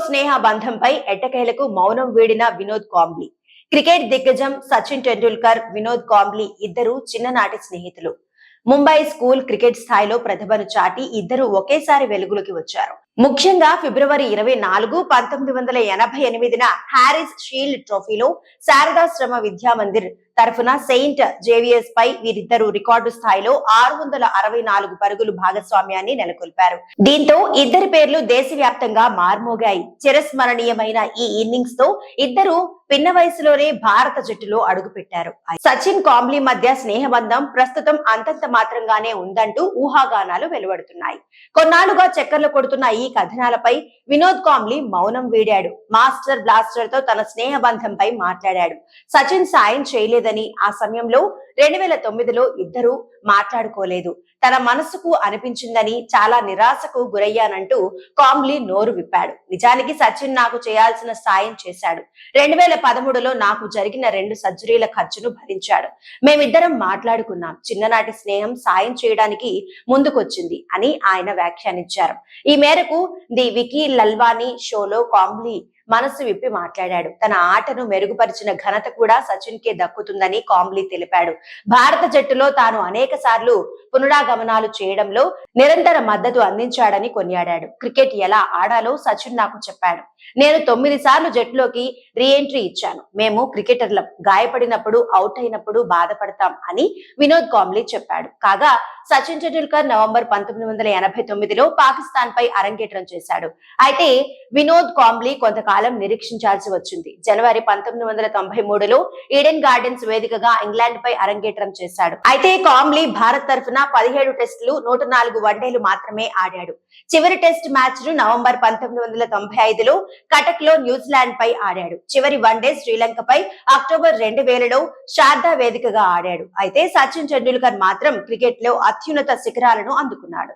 స్నేహ బంధంపై ఎట్టకేలకు మౌనం వీడిన వినోద్ కాంబ్లీ. క్రికెట్ దిగ్గజం సచిన్ టెండూల్కర్, వినోద్ కాంబ్లీ ఇద్దరు చిన్ననాటి స్నేహితులు. ముంబై స్కూల్ క్రికెట్ స్థాయిలో ప్రతిభను చాటి ఇద్దరు ఒకేసారి వెలుగులోకి వచ్చారు. ముఖ్యంగా ఫిబ్రవరి 24, 1988న హ్యారిస్ షీల్డ్ ట్రోఫీలో శారదాశ్రమ విద్యామందిర్ తరఫున సెయింట్ జేవియర్స్ పై వీరిద్దరూ రికార్డు స్థాయిలో 664 పరుగులు భాగస్వామ్యాన్ని నెలకొల్పారు. దీంతో ఇద్దరి పేర్లు దేశవ్యాప్తంగా మార్మోగాయి. చిరస్మరణీయమైన ఈ ఇన్నింగ్స్ తో ఇద్దరు పిన్న వయసులోనే భారత జట్టులో అడుగుపెట్టారు. సచిన్ కాంబ్లీ మధ్య స్నేహబంధం ప్రస్తుతం అంతంత మాత్రంగానే ఉందంటూ ఊహాగానాలు వెలువడుతున్నాయి. కొన్నాళ్లుగా చక్కర్లు కొడుతున్న ఈ కథనాలపై వినోద్ కాంబ్లీ మౌనం వీడాడు. మాస్టర్ బ్లాస్టర్ తో తన స్నేహబంధంపై మాట్లాడాడు. సచిన్ సాయం చేయలేదని, ఆ సమయంలో 2009లో ఇద్దరు మాట్లాడుకోలేదు, తన మనసుకు అనిపించిందని, చాలా నిరాశకు గురయ్యానంటూ కాంబ్లీ నోరు విప్పాడు. నిజానికి సచిన్ నాకు చేయాల్సిన సాయం చేశాడు. 2013లో నాకు జరిగిన 2 సర్జరీల ఖర్చును భరించాడు. మేమిద్దరం మాట్లాడుకున్నాం. చిన్ననాటి స్నేహం సాయం చేయడానికి ముందుకొచ్చింది అని ఆయన వ్యాఖ్యానించారు. ఈ మేరకు ది వికీ లల్వానీ షోలో కాంబ్లీ మనసు విప్పి మాట్లాడాడు. తన ఆటను మెరుగుపరిచిన ఘనత కూడా సచిన్ కే దక్కుతుందని కాంబ్లీ తెలిపాడు. భారత జట్టులో తాను అనేక సార్లు పునరాగమనాలు చేయడంలో నిరంతర మద్దతు అందించాడని కొనియాడాడు. క్రికెట్ ఎలా ఆడాలో సచిన్ నాకు చెప్పాడు. నేను 9 సార్లు జట్టులోకి రీఎంట్రీ ఇచ్చాను. మేము క్రికెటర్లం, గాయపడినప్పుడు, అవుట్ అయినప్పుడు బాధపడతాం అని వినోద్ కాంబ్లీ చెప్పాడు. కాగా సచిన్ టెండూల్కర్ నవంబర్ 1989లో పాకిస్తాన్ పై అరంగేట్రం చేశాడు. అయితే వినోద్ కాంబ్లీ కొంతకాలం నిరీక్షించాల్సి వచ్చింది. జనవరి 1993లో ఈడెన్ గార్డెన్స్ వేదికగా ఇంగ్లాండ్ పై అరంగేట్రం చేశాడు. అయితే కాంబ్లీ భారత్ తరఫున 17 టెస్టులు, 104 వన్డేలు మాత్రమే ఆడాడు. చివరి టెస్ట్ మ్యాచ్ ను నవంబర్ 1995లో కటక్ లో న్యూజిలాండ్ పై ఆడాడు. చివరి వన్డే శ్రీలంకపై అక్టోబర్ 2000లో శారదా వేదికగా ఆడాడు. అయితే సచిన్ టెండూల్కర్ మాత్రం క్రికెట్ లో అత్యున్నత శిఖరాలను అందుకున్నాడు.